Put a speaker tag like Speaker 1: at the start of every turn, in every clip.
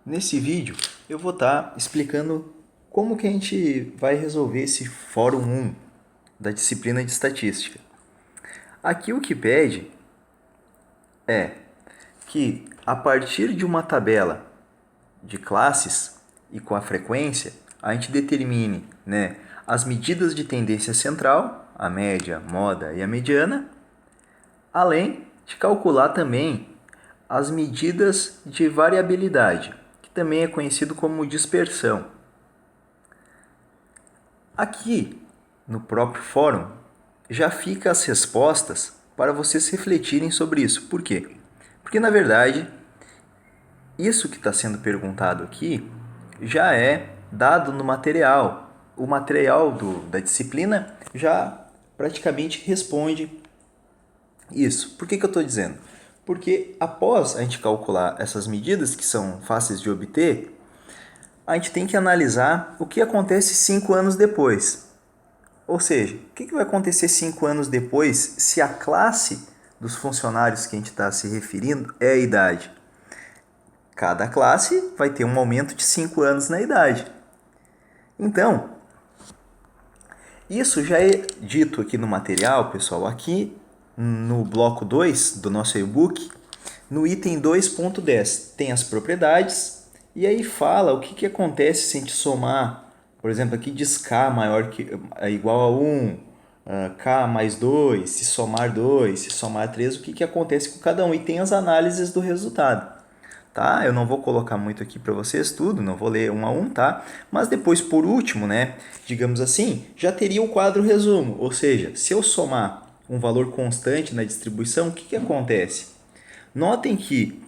Speaker 1: Nesse vídeo eu vou estar explicando como que a gente vai resolver esse Fórum 1 da disciplina de Estatística. Aqui o que pede é que a partir de uma tabela de classes e com a frequência, a gente determine, as medidas de tendência central, a média, moda e a mediana, além de calcular também as medidas de variabilidade, que também é conhecido como dispersão. Aqui, no próprio fórum, já fica as respostas para vocês refletirem sobre isso. Por quê? Porque, na verdade, isso que está sendo perguntado aqui já é dado no material. O material da disciplina já praticamente responde isso. Por que eu estou dizendo? Porque após a gente calcular essas medidas, que são fáceis de obter, a gente tem que analisar o que acontece 5 anos depois. Ou seja, o que vai acontecer 5 anos depois se a classe dos funcionários que a gente está se referindo é a idade? Cada classe vai ter um aumento de 5 anos na idade. Então, isso já é dito aqui no material, pessoal, aqui no bloco 2 do nosso e-book, no item 2.10, tem as propriedades e aí fala o que acontece se a gente somar, por exemplo, aqui diz K maior que, igual a 1, K mais 2, se somar 2, se somar 3, o que acontece com cada um e tem as análises do resultado. Tá? Eu não vou colocar muito aqui para vocês tudo, não vou ler um a um, tá? Mas depois, por último, digamos assim, já teria o quadro resumo, ou seja, se eu somar um valor constante na distribuição, o que acontece? Notem que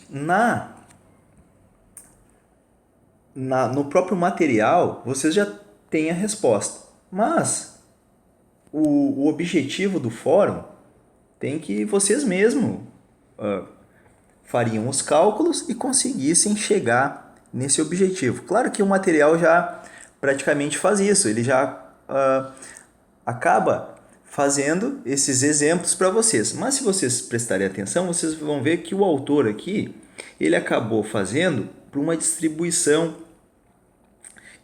Speaker 1: na, no próprio material vocês já têm a resposta, mas o objetivo do fórum tem que vocês mesmos fariam os cálculos e conseguissem chegar nesse objetivo. Claro que o material já praticamente faz isso, ele já acaba fazendo esses exemplos para vocês. Mas se vocês prestarem atenção, vocês vão ver que o autor aqui, ele acabou fazendo para uma distribuição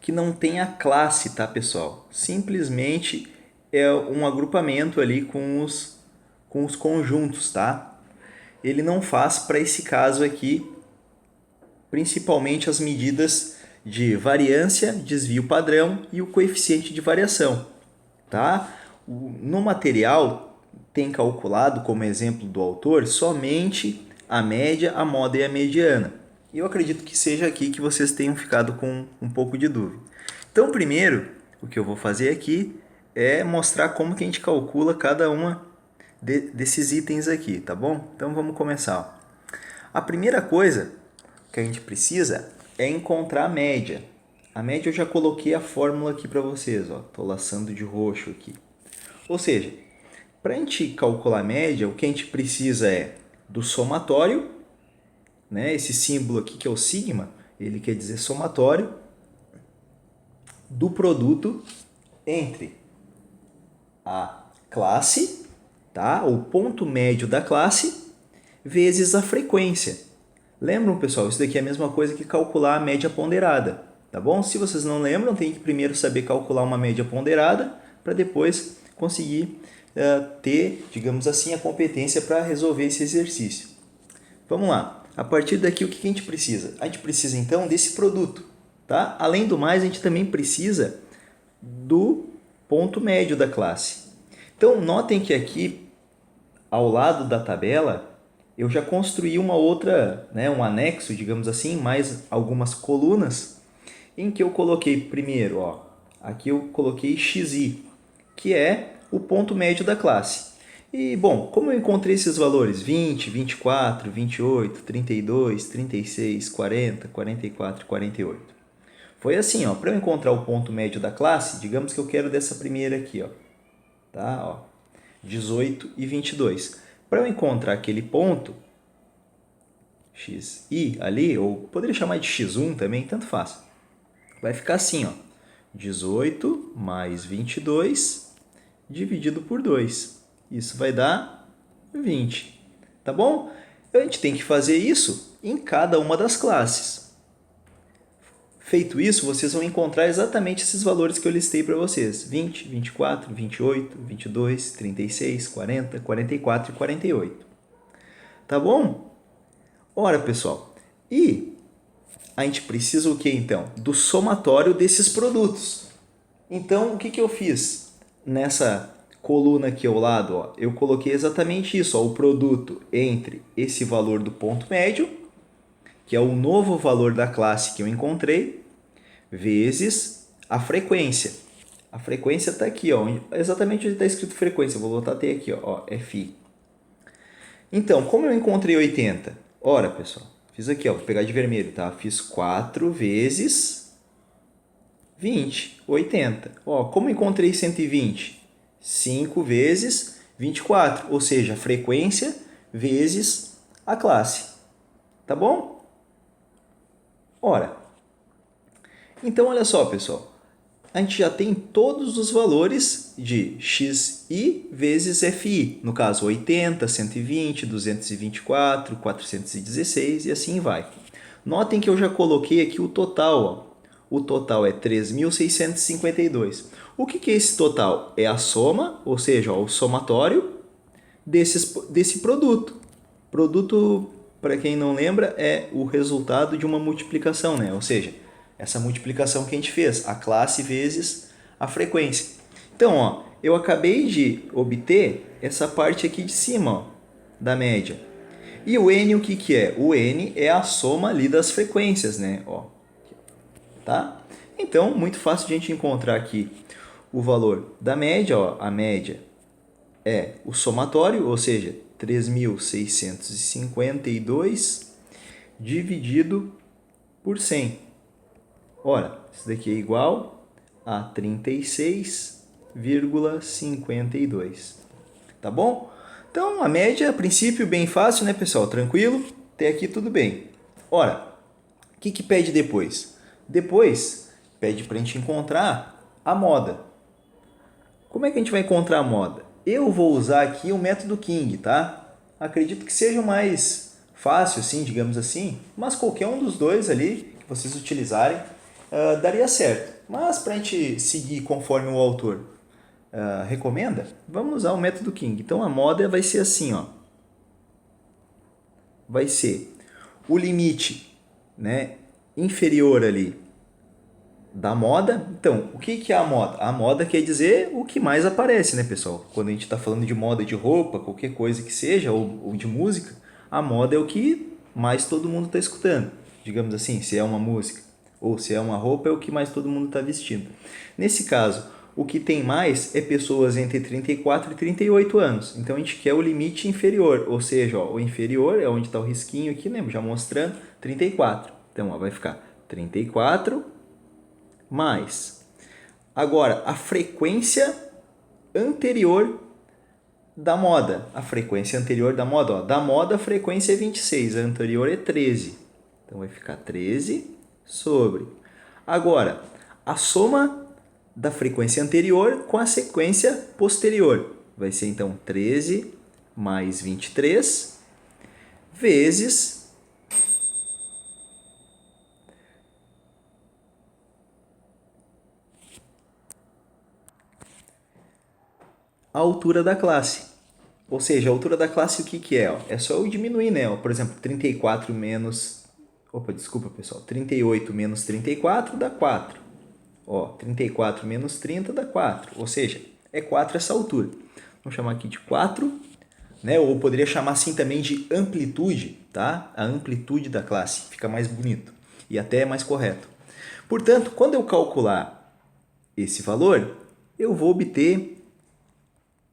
Speaker 1: que não tem a classe, tá, pessoal? Simplesmente é um agrupamento ali com os conjuntos, tá? Ele não faz para esse caso aqui, principalmente as medidas de variância, desvio padrão e o coeficiente de variação. Tá? No material tem calculado, como exemplo do autor, somente a média, a moda e a mediana. E eu acredito que seja aqui que vocês tenham ficado com um pouco de dúvida. Então, primeiro, o que eu vou fazer aqui é mostrar como que a gente calcula cada uma desses itens aqui, tá bom? Então vamos começar. A primeira coisa que a gente precisa é encontrar a média. A média eu já coloquei a fórmula aqui para vocês, ó. Tô laçando de roxo aqui. Ou seja, para a gente calcular a média, o que a gente precisa é do somatório, esse símbolo aqui que é o sigma, ele quer dizer somatório, do produto entre a classe, tá? O ponto médio da classe, vezes a frequência. Lembram, pessoal? Isso daqui é a mesma coisa que calcular a média ponderada, tá bom? Se vocês não lembram, tem que primeiro saber calcular uma média ponderada para depois conseguir ter, digamos assim, a competência para resolver esse exercício. Vamos lá. A partir daqui, o que a gente precisa? A gente precisa, então, desse produto, tá? Além do mais, a gente também precisa do ponto médio da classe. Então, notem que aqui, ao lado da tabela, eu já construí uma outra, um anexo, digamos assim, mais algumas colunas, em que eu coloquei primeiro, aqui eu coloquei xi, que é o ponto médio da classe. E, bom, como eu encontrei esses valores? 20, 24, 28, 32, 36, 40, 44 e 48. Foi assim, para eu encontrar o ponto médio da classe, digamos que eu quero dessa primeira aqui, tá? 18 e 22. Para eu encontrar aquele ponto, xi ali, ou poderia chamar de x1 também, tanto faz. Vai ficar assim, 18 mais 22 dividido por 2. Isso vai dar 20, tá bom? A gente tem que fazer isso em cada uma das classes. Feito isso, vocês vão encontrar exatamente esses valores que eu listei para vocês. 20, 24, 28, 22, 36, 40, 44 e 48. Tá bom? Ora, pessoal, e a gente precisa o que então? Do somatório desses produtos. Então, o que eu fiz? Nessa coluna aqui ao lado, ó, eu coloquei exatamente isso, ó, o produto entre esse valor do ponto médio, que é o novo valor da classe que eu encontrei, vezes a frequência. A frequência está aqui, ó, exatamente onde está escrito frequência. Eu vou voltar até aqui, ó, FI. Então, como eu encontrei 80? Ora, pessoal, fiz aqui, ó, vou pegar de vermelho, tá? Fiz 4 vezes 20, 80. Ó, como eu encontrei 120? 5 vezes 24, ou seja, a frequência vezes a classe. Tá bom? Ora, então olha só, pessoal. A gente já tem todos os valores de xi vezes fi. No caso, 80, 120, 224, 416 e assim vai. Notem que eu já coloquei aqui o total. Ó. O total é 3.652. O que é esse total? É a soma, ou seja, ó, o somatório desse produto. Produto, para quem não lembra, é o resultado de uma multiplicação, né? Ou seja, essa multiplicação que a gente fez, a classe vezes a frequência. Então, ó, eu acabei de obter essa parte aqui de cima, ó, da média. E o n o que é? O n é a soma ali das frequências, né? Ó, tá? Então, muito fácil de a gente encontrar aqui o valor da média. Ó, a média é o somatório, ou seja, 3.652 dividido por 100. Ora, isso daqui é igual a 36,52. Tá bom? Então, a média, a princípio, bem fácil, né, pessoal? Tranquilo? Até aqui tudo bem. Ora, o que pede depois? Depois, pede para a gente encontrar a moda. Como é que a gente vai encontrar a moda? Eu vou usar aqui o método King, tá? Acredito que seja o mais fácil, assim, digamos assim, mas qualquer um dos dois ali que vocês utilizarem daria certo. Mas para a gente seguir conforme o autor recomenda, vamos usar o método King. Então a moda vai ser assim, ó. Vai ser o limite, né, inferior ali da moda. Então, o que é a moda? A moda quer dizer o que mais aparece, né, pessoal? Quando a gente está falando de moda de roupa, qualquer coisa que seja, ou de música, a moda é o que mais todo mundo está escutando. Digamos assim, se é uma música ou se é uma roupa, é o que mais todo mundo está vestindo. Nesse caso, o que tem mais é pessoas entre 34 e 38 anos. Então, a gente quer o limite inferior, ou seja, ó, o inferior é onde está o risquinho aqui, lembra? Já mostrando, 34. Então, ó, vai ficar 34 mais. Agora, a frequência anterior da moda. A frequência anterior da moda, ó, da moda a frequência é 26, a anterior é 13. Então, vai ficar 13 sobre. Agora, a soma da frequência anterior com a sequência posterior. Vai ser, então, 13 mais 23 vezes a altura da classe. Ou seja, a altura da classe o que é? Ó? É só eu diminuir, né? Ó, por exemplo, 34 menos... Opa, desculpa, pessoal. 38 menos 34 dá 4. Ó, 34 menos 30 dá 4. Ou seja, é 4 essa altura. Vamos chamar aqui de 4, né? Ou poderia chamar assim também de amplitude, tá? A amplitude da classe. Fica mais bonito e até mais correto. Portanto, quando eu calcular esse valor, eu vou obter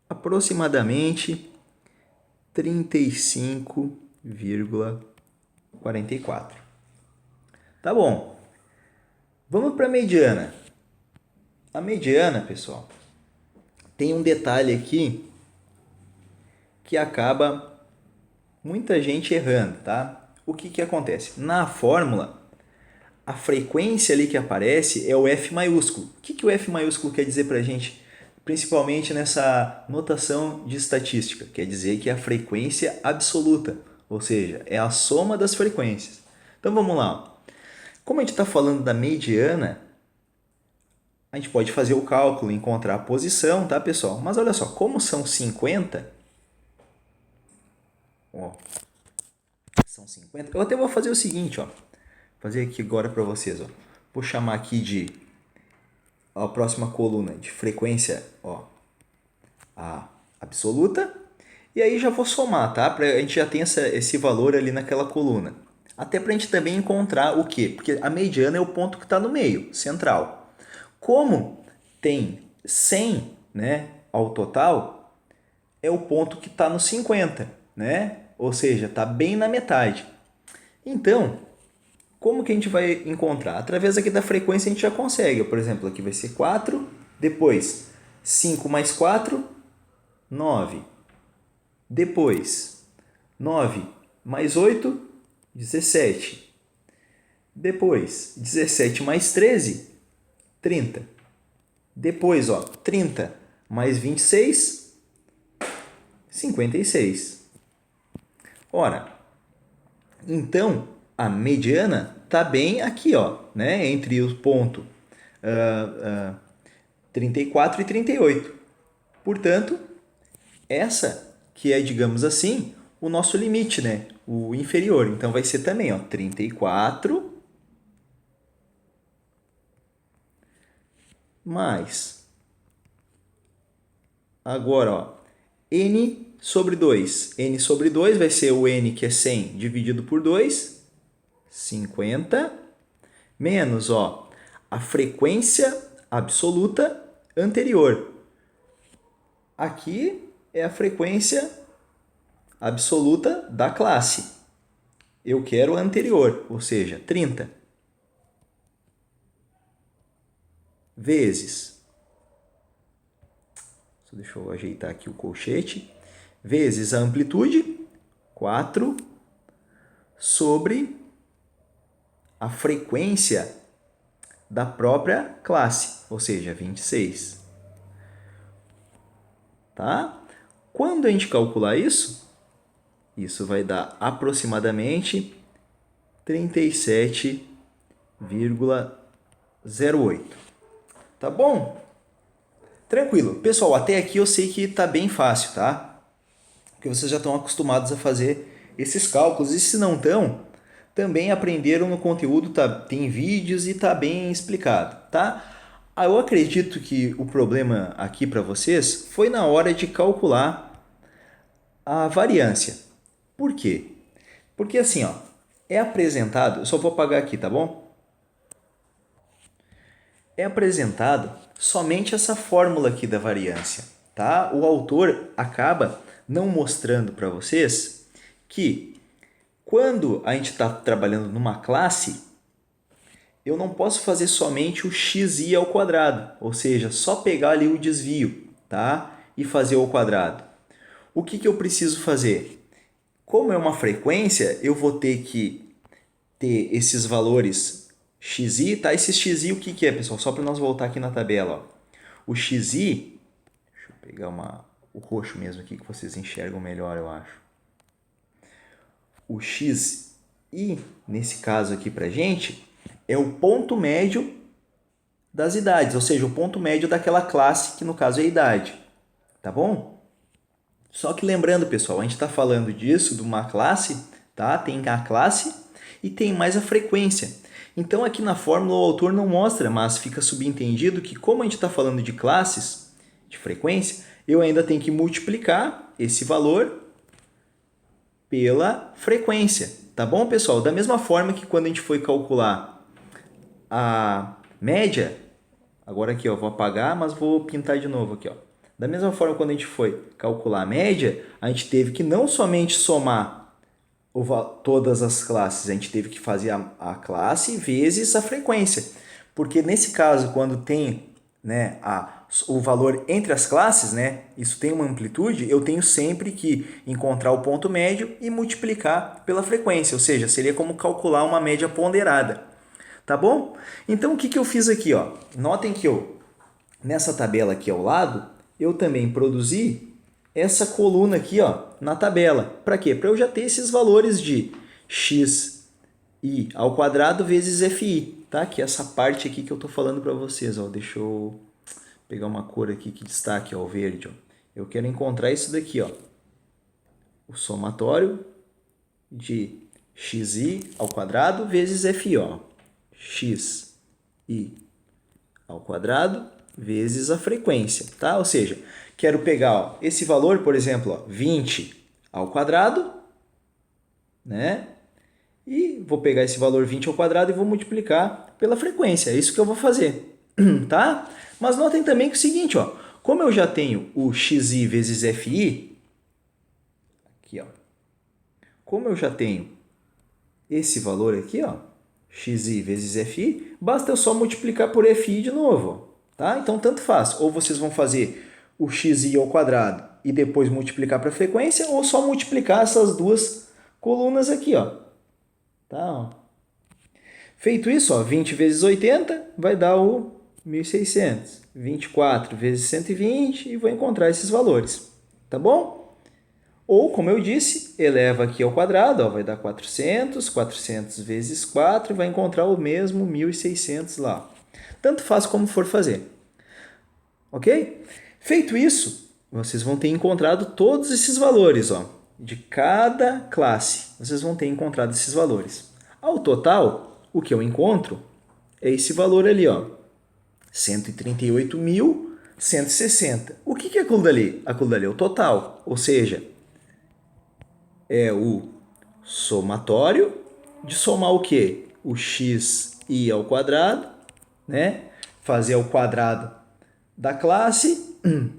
Speaker 1: aproximadamente 35,44. Tá bom. Vamos para a mediana. A mediana, pessoal, tem um detalhe aqui que acaba muita gente errando, tá? O que acontece? Na fórmula, a frequência ali que aparece é o F maiúsculo. O que o F maiúsculo quer dizer para a gente? Principalmente nessa notação de estatística. Quer dizer que é a frequência absoluta. ou seja, é a soma das frequências. Então vamos lá. Como a gente está falando da mediana, a gente pode fazer o cálculo, encontrar a posição, tá, pessoal? Mas olha só, como são 50, ó, são 50, eu até vou fazer o seguinte, ó, fazer aqui agora para vocês, ó. Vou chamar aqui de a próxima coluna de frequência, ó, a absoluta, e aí já vou somar, tá? A gente já tem esse valor ali naquela coluna. Até para a gente também encontrar o quê? Porque a mediana é o ponto que está no meio, central. Como tem 100, né, ao total, é o ponto que está no 50, né? Ou seja, está bem na metade. Então, como que a gente vai encontrar? Através aqui da frequência a gente já consegue. Por exemplo, aqui vai ser 4, depois 5 mais 4, 9. Depois, 9 mais 8, 17. Depois, 17 mais 13, 30. Depois, ó, 30 mais 26, 56. Ora, então, a mediana está bem aqui, ó, né? Entre os pontos 34 e 38. Portanto, essa que é, digamos assim, o nosso limite, né? O inferior. Então, vai ser também, ó, 34 mais. Agora, ó, n sobre 2. N sobre 2 vai ser o n, que é 100, dividido por 2, 50, menos, ó, a frequência absoluta anterior. Aqui é a frequência absoluta da classe. Eu quero a anterior, ou seja, 30. Vezes, deixa eu ajeitar aqui o colchete, vezes a amplitude, 4, sobre a frequência da própria classe, ou seja, 26. Tá? Quando a gente calcular isso, isso vai dar aproximadamente 37,08. Tá bom? Tranquilo. Pessoal, até aqui eu sei que tá bem fácil, tá? Porque vocês já estão acostumados a fazer esses cálculos. E se não estão, também aprenderam no conteúdo, tá? Tem vídeos e tá bem explicado, tá? Eu acredito que o problema aqui para vocês foi na hora de calcular a variância. Por quê? Porque assim, ó, é apresentado, eu só vou apagar aqui, tá bom? É apresentado somente essa fórmula aqui da variância, tá? O autor acaba não mostrando para vocês que quando a gente está trabalhando numa classe, eu não posso fazer somente o xi ao quadrado, ou seja, só pegar ali o desvio, tá? E fazer ao quadrado. O que eu preciso fazer? Como é uma frequência, eu vou ter que ter esses valores xi, tá? Esse xi o que é, pessoal? Só para nós voltar aqui na tabela, ó. O xi, deixa eu pegar o roxo mesmo aqui que vocês enxergam melhor, eu acho. O xi, nesse caso aqui pra gente, é o ponto médio das idades, ou seja, o ponto médio daquela classe, que no caso é a idade. Tá bom? Só que lembrando, pessoal, a gente está falando disso, de uma classe, tá? Tem a classe e tem mais a frequência. Então, aqui na fórmula o autor não mostra, mas fica subentendido que como a gente está falando de classes, de frequência, eu ainda tenho que multiplicar esse valor pela frequência. Tá bom, pessoal? Da mesma forma que quando a gente foi calcular a média, agora aqui, ó, vou apagar, mas vou pintar de novo aqui, ó. Da mesma forma, quando a gente foi calcular a média, a gente teve que não somente somar todas as classes, a gente teve que fazer a classe vezes a frequência. Porque nesse caso, quando tem, né, o valor entre as classes, né, isso tem uma amplitude, eu tenho sempre que encontrar o ponto médio e multiplicar pela frequência, ou seja, seria como calcular uma média ponderada. Tá bom? Então, o que eu fiz aqui? Ó? Notem que nessa tabela aqui ao lado, eu também produzi essa coluna aqui, ó, na tabela. Para quê? Para eu já ter esses valores de xi ao quadrado vezes fi, tá? Que é essa parte aqui que eu estou falando para vocês, ó. Deixa eu pegar uma cor aqui que destaque, ó, o verde, ó. Eu quero encontrar isso daqui, ó. O somatório de xi ao quadrado vezes fi, ó. Xi ao quadrado vezes a frequência, tá? Ou seja, quero pegar, ó, esse valor, por exemplo, ó, 20 ao quadrado, né? E vou pegar esse valor 20 ao quadrado e vou multiplicar pela frequência. É isso que eu vou fazer, tá? Mas notem também que é o seguinte, ó, como eu já tenho o xi vezes fi, aqui, ó, como eu já tenho esse valor aqui, ó, xi vezes fi, basta eu só multiplicar por fi de novo, tá? Então, tanto faz. Ou vocês vão fazer o xi ao quadrado e depois multiplicar para a frequência, ou só multiplicar essas duas colunas aqui, ó. Tá? Feito isso, ó, 20 vezes 80 vai dar o 1.600. 24 vezes 120 e vou encontrar esses valores. Tá bom? Ou, como eu disse, eleva aqui ao quadrado, ó, vai dar 400, 400 vezes 4 e vai encontrar o mesmo 1.600 lá. Tanto faz como for fazer. Ok? Feito isso, vocês vão ter encontrado todos esses valores, ó, de cada classe. Vocês vão ter encontrado esses valores. Ao total, o que eu encontro é esse valor ali, ó, 138.160. O que é aquilo dali? Aquilo dali é o total, ou seja, é o somatório de somar o quê? O xi ao quadrado, né? Fazer ao quadrado da classe,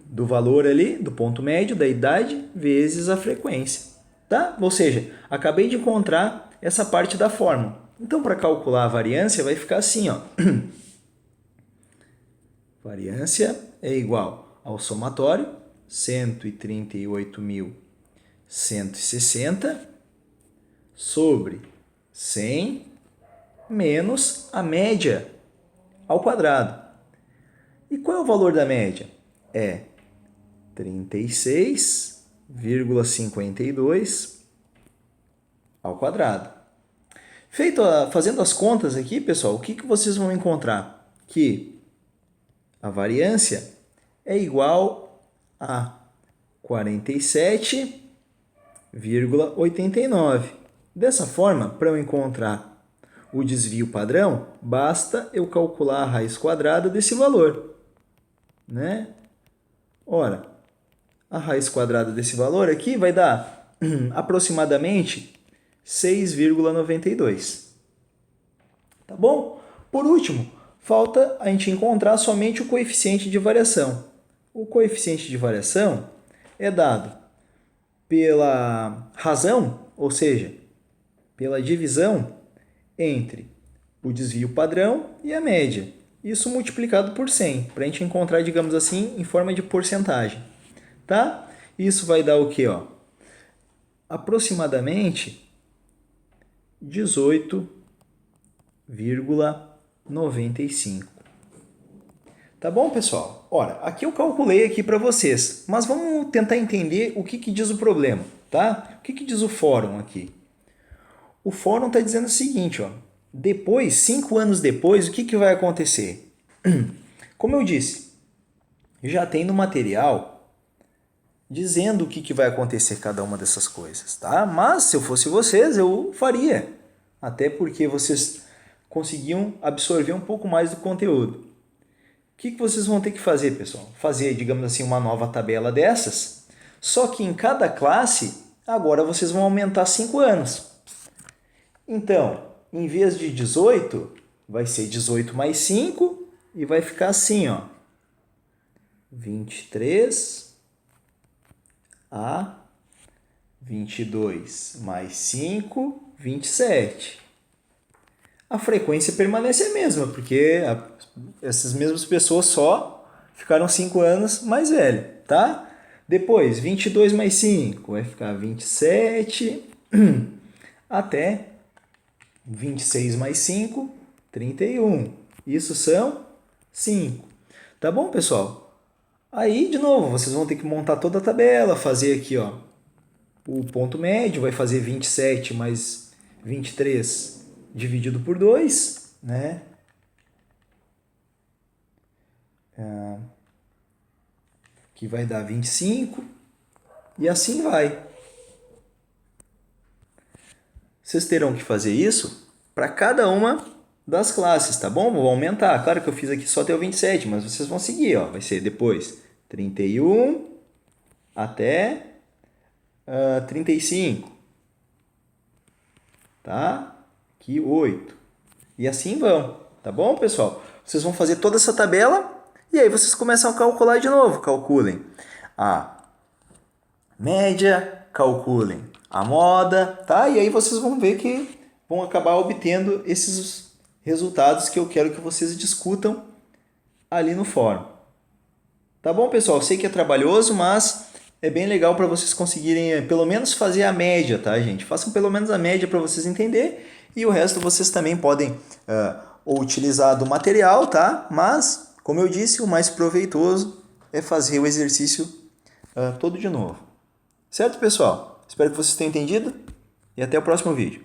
Speaker 1: do valor ali, do ponto médio, da idade, vezes a frequência, tá? Ou seja, acabei de encontrar essa parte da fórmula. Então, para calcular a variância, vai ficar assim, ó. Variância é igual ao somatório, 138.160, sobre 100 menos a média ao quadrado. E qual é o valor da média? É 36,52 ao quadrado. Fazendo as contas aqui, pessoal, o que vocês vão encontrar? Que a variância é igual a 47,89. Dessa forma, para eu encontrar o desvio padrão, basta eu calcular a raiz quadrada desse valor, né? Ora, a raiz quadrada desse valor aqui vai dar aproximadamente 6,92. Tá bom? Por último, falta a gente encontrar somente o coeficiente de variação. O coeficiente de variação é dado pela razão, ou seja, pela divisão entre o desvio padrão e a média. Isso multiplicado por 100, para a gente encontrar, digamos assim, em forma de porcentagem. Tá? Isso vai dar o quê? Ó? Aproximadamente 18,95. Tá bom, pessoal? Ora, aqui eu calculei aqui para vocês, mas vamos tentar entender o que diz o problema, tá? O que diz o fórum aqui? O fórum está dizendo o seguinte, ó, depois, 5 anos depois, o que vai acontecer? Como eu disse, já tem no material dizendo o que vai acontecer cada uma dessas coisas, tá? Mas, se eu fosse vocês, eu faria, até porque vocês conseguiam absorver um pouco mais do conteúdo. O que vocês vão ter que fazer, pessoal? Fazer, digamos assim, uma nova tabela dessas, só que em cada classe, agora vocês vão aumentar 5 anos. Então, em vez de 18, vai ser 18 mais 5 e vai ficar assim, ó. 23 a 22 mais 5, 27. A frequência permanece a mesma, porque essas mesmas pessoas só ficaram 5 anos mais velhas, tá? Depois, 22 mais 5 vai ficar 27 até 26 mais 5, 31. Isso são 5. Tá bom, pessoal? Aí, de novo, vocês vão ter que montar toda a tabela, fazer aqui, ó, o ponto médio, vai fazer 27 mais 23 dividido por 2, né? Que vai dar 25, e assim vai. Vocês terão que fazer isso para cada uma das classes, tá bom? Vou aumentar. Claro que eu fiz aqui só até o 27, mas vocês vão seguir, ó. Vai ser depois 31 até 35, tá? Aqui 8. E assim vão, tá bom, pessoal? Vocês vão fazer toda essa tabela e aí vocês começam a calcular de novo. Calculem a média, calculem a moda, tá? E aí vocês vão ver que vão acabar obtendo esses resultados que eu quero que vocês discutam ali no fórum. Tá bom, pessoal? Eu sei que é trabalhoso, mas é bem legal para vocês conseguirem pelo menos fazer a média, tá, gente? Façam pelo menos a média para vocês entenderem e o resto vocês também podem ou utilizar do material, tá? Mas, como eu disse, o mais proveitoso é fazer o exercício todo de novo. Certo, pessoal? Espero que vocês tenham entendido e até o próximo vídeo.